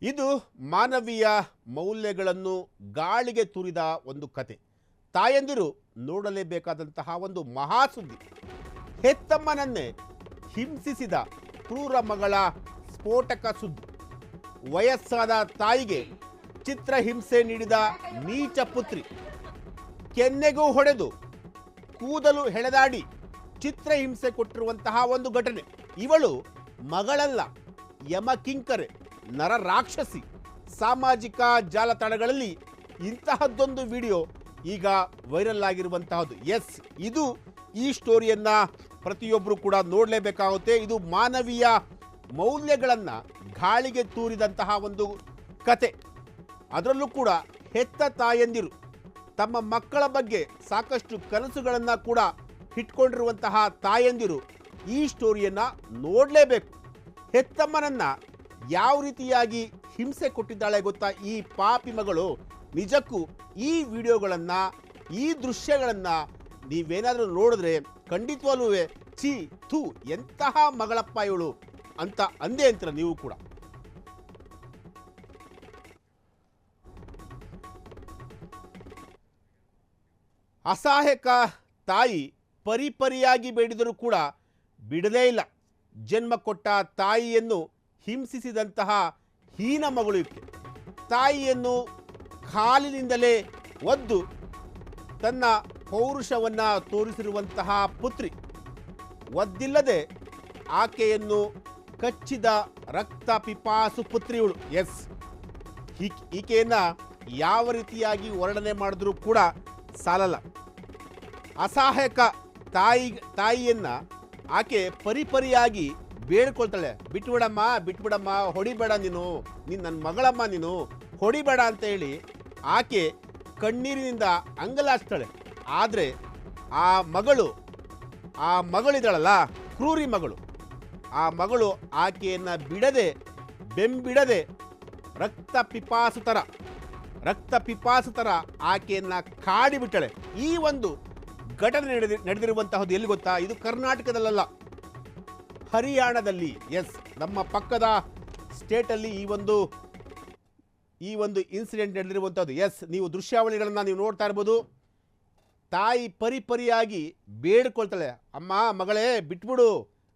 ಇದು ಮಾನವೀಯ ಮೌಲ್ಯಗಳನ್ನು ಗಾಳಿಗೆ ತೂರಿದ ಒಂದು ಕತೆ. ತಾಯಂದಿರು ನೋಡಲೇಬೇಕಾದಂತಹ ಒಂದು ಮಹಾಸುದ್ದಿ. ಹೆತ್ತಮ್ಮನನ್ನೇ ಹಿಂಸಿಸಿದ ಕ್ರೂರ ಮಗಳ ಸ್ಫೋಟಕ ಸುದ್ದಿ. ವಯಸ್ಸಾದ ತಾಯಿಗೆ ಚಿತ್ರಹಿಂಸೆ ನೀಡಿದ ನೀಚ ಪುತ್ರಿ. ಕೆನ್ನೆಗೂ ಹೊಡೆದು ಕೂದಲು ಹೆಳೆದಾಡಿ ಚಿತ್ರಹಿಂಸೆ ಕೊಟ್ಟಿರುವಂತಹ ಒಂದು ಘಟನೆ. ಇವಳು ಮಗಳಲ್ಲ, ಯಮಕಿಂಕರೆ, ನರರಾಕ್ಷಸಿ. ಸಾಮಾಜಿಕ ಜಾಲತಾಣಗಳಲ್ಲಿ ಇಂತಹದ್ದೊಂದು ವಿಡಿಯೋ ಈಗ ವೈರಲ್ ಆಗಿರುವಂತಹದ್ದು. ಎಸ್, ಇದು ಈ ಸ್ಟೋರಿಯನ್ನ ಪ್ರತಿಯೊಬ್ಬರು ಕೂಡ ನೋಡಲೇಬೇಕಾಗುತ್ತೆ. ಇದು ಮಾನವೀಯ ಮೌಲ್ಯಗಳನ್ನು ಗಾಳಿಗೆ ತೂರಿದಂತಹ ಒಂದು ಕತೆ. ಅದರಲ್ಲೂ ಕೂಡ ಹೆತ್ತ ತಾಯಂದಿರು ತಮ್ಮ ಮಕ್ಕಳ ಬಗ್ಗೆ ಸಾಕಷ್ಟು ಕನಸುಗಳನ್ನು ಕೂಡ ಇಟ್ಕೊಂಡಿರುವಂತಹ ತಾಯಂದಿರು ಈ ಸ್ಟೋರಿಯನ್ನು ನೋಡಲೇಬೇಕು. ಹೆತ್ತಮ್ಮನನ್ನ ಯಾವ ರೀತಿಯಾಗಿ ಹಿಂಸೆ ಕೊಟ್ಟಿದ್ದಾಳೆ ಗೊತ್ತಾ ಈ ಪಾಪಿ ಮಗಳು. ನಿಜಕ್ಕೂ ಈ ವಿಡಿಯೋಗಳನ್ನು, ಈ ದೃಶ್ಯಗಳನ್ನು ನೀವೇನಾದರೂ ನೋಡಿದ್ರೆ ಖಂಡಿತವಾಗ್ಲೂ ಛೀ ಥೂ ಎಂತಹ ಮಗಳಪ್ಪ ಇವಳು ಅಂತ ಅಂದೇ ಅಂತೀರ ನೀವು ಕೂಡ. ಅಸಹಾಯಕ ತಾಯಿ ಪರಿಪರಿಯಾಗಿ ಬೇಡಿದರೂ ಕೂಡ ಬಿಡಲೇ ಇಲ್ಲ. ಜನ್ಮ ಕೊಟ್ಟ ತಾಯಿಯನ್ನು ಹಿಂಸಿಸಿದಂತಹ ಹೀನ ಮಗಳು ಇಕ್ಕೆ. ತಾಯಿಯನ್ನು ಕಾಲಿನಿಂದಲೇ ಒದ್ದು ತನ್ನ ಪೌರುಷವನ್ನು ತೋರಿಸಿರುವಂತಹ ಪುತ್ರಿ. ಒದ್ದಿಲ್ಲದೆ ಆಕೆಯನ್ನು ಕಚ್ಚಿದ ರಕ್ತ ಪಿಪಾಸು ಪುತ್ರಿಯವಳು. ಎಸ್, ಈಕೆಯನ್ನು ಯಾವ ರೀತಿಯಾಗಿ ವರ್ಣನೆ ಮಾಡಿದ್ರೂ ಕೂಡ ಸಾಲಲ್ಲ. ಅಸಹಾಯಕ ತಾಯಿಯನ್ನು ಆಕೆ ಪರಿಪರಿಯಾಗಿ ಬೇಡ್ಕೊಳ್ತಾಳೆ. ಬಿಟ್ಬಿಡಮ್ಮ, ಹೊಡಿಬೇಡ, ನೀನು ನನ್ನ ಮಗಳಮ್ಮ, ನೀನು ಹೊಡಿಬೇಡ ಅಂತ ಹೇಳಿ ಆಕೆ ಕಣ್ಣೀರಿನಿಂದ ಅಂಗಲಾಚ್ತಾಳೆ. ಆದರೆ ಆ ಮಗಳಿದ್ದಾಳಲ್ಲ, ಕ್ರೂರಿ ಮಗಳು, ಆ ಮಗಳು ಆಕೆಯನ್ನು ಬೆಂಬಿಡದೆ ರಕ್ತ ಪಿಪಾಸು ಥರ ಆಕೆಯನ್ನು ಕಾಡಿಬಿಟ್ಟಳೆ. ಈ ಒಂದು ಘಟನೆ ನಡೆದಿರುವಂತಹದ್ದು ಎಲ್ಲಿ ಗೊತ್ತಾ? ಇದು ಕರ್ನಾಟಕದಲ್ಲ, ಹರಿಯಾಣದಲ್ಲಿ. ಎಸ್, ನಮ್ಮ ಪಕ್ಕದ ಸ್ಟೇಟಲ್ಲಿ ಈ ಒಂದು ಇನ್ಸಿಡೆಂಟ್ ನಡೆದಿರುವಂಥದ್ದು. ಎಸ್, ನೀವು ದೃಶ್ಯಾವಳಿಗಳನ್ನು ನೀವು ನೋಡ್ತಾ ಇರ್ಬೋದು. ತಾಯಿ ಪರಿಪರಿಯಾಗಿ ಬೇಡ್ಕೊಳ್ತಾಳೆ, ಅಮ್ಮ ಮಗಳೇ ಬಿಟ್ಬಿಡು,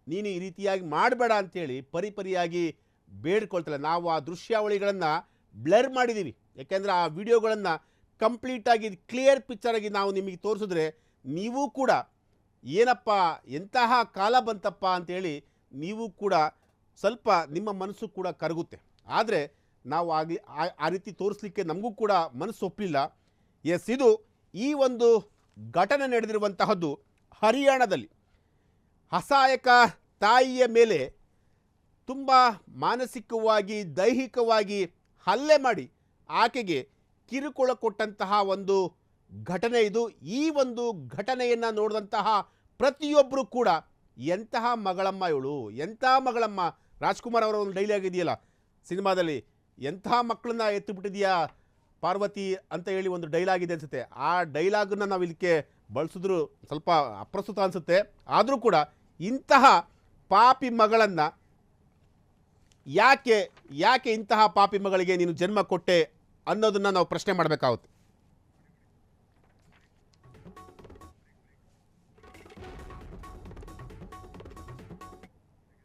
ನೀನು ಈ ರೀತಿಯಾಗಿ ಮಾಡಬೇಡ ಅಂತೇಳಿ ಪರಿಪರಿಯಾಗಿ ಬೇಡ್ಕೊಳ್ತಾಳೆ. ನಾವು ಆ ದೃಶ್ಯಾವಳಿಗಳನ್ನು ಬ್ಲರ್ ಮಾಡಿದ್ದೀವಿ, ಯಾಕೆಂದರೆ ಆ ವಿಡಿಯೋಗಳನ್ನು ಕಂಪ್ಲೀಟಾಗಿ ಕ್ಲಿಯರ್ ಪಿಕ್ಚರಾಗಿ ನಾವು ನಿಮಗೆ ತೋರಿಸಿದ್ರೆ ನೀವು ಕೂಡ ಏನಪ್ಪ ಎಂತಹ ಕಾಲ ಬಂತಪ್ಪ ಅಂತೇಳಿ ನೀವು ಕೂಡ ಸ್ವಲ್ಪ ನಿಮ್ಮ ಮನಸ್ಸು ಕೂಡ ಕರಗುತ್ತೆ. ಆದರೆ ನಾವು ಆ ರೀತಿ ತೋರಿಸ್ಲಿಕ್ಕೆ ನಮಗೂ ಕೂಡ ಮನಸ್ಸು ಒಪ್ಪಲಿಲ್ಲ. ಎಸ್, ಇದು ಈ ಒಂದು ಘಟನೆ ನಡೆದಿರುವಂತಹದ್ದು ಹರಿಯಾಣದಲ್ಲಿ. ಅಸಹಾಯಕ ತಾಯಿಯ ಮೇಲೆ ತುಂಬ ಮಾನಸಿಕವಾಗಿ, ದೈಹಿಕವಾಗಿ ಹಲ್ಲೆ ಮಾಡಿ ಆಕೆಗೆ ಕಿರುಕುಳ ಕೊಟ್ಟಂತಹ ಒಂದು ಘಟನೆ ಇದು. ಈ ಒಂದು ಘಟನೆಯನ್ನು ನೋಡಿದಂತಹ ಪ್ರತಿಯೊಬ್ಬರು ಕೂಡ ಎಂತಹ ಮಗಳಮ್ಮ ಇವಳು, ಎಂತಹ ಮಗಳಮ್ಮ. ರಾಜ್ಕುಮಾರ್ ಅವರ ಒಂದು ಡೈಲಾಗ್ ಇದೆಯಲ್ಲ ಸಿನಿಮಾದಲ್ಲಿ, ಎಂತಹ ಮಕ್ಕಳನ್ನ ಎತ್ತಿಬಿಟ್ಟಿದೆಯಾ ಪಾರ್ವತಿ ಅಂತ ಹೇಳಿ ಒಂದು ಡೈಲಾಗ್ ಇದೆ ಅನಿಸುತ್ತೆ. ಆ ಡೈಲಾಗನ್ನು ನಾವು ಇದಕ್ಕೆ ಬಳಸಿದ್ರು ಸ್ವಲ್ಪ ಅಪ್ರಸ್ತುತ ಅನಿಸುತ್ತೆ. ಆದರೂ ಕೂಡ ಇಂತಹ ಪಾಪಿ ಮಗಳನ್ನು ಯಾಕೆ ಇಂತಹ ಪಾಪಿ ಮಗಳಿಗೆ ನೀನು ಜನ್ಮ ಕೊಟ್ಟೆ ಅನ್ನೋದನ್ನು ನಾವು ಪ್ರಶ್ನೆ ಮಾಡಬೇಕಾಗುತ್ತೆ.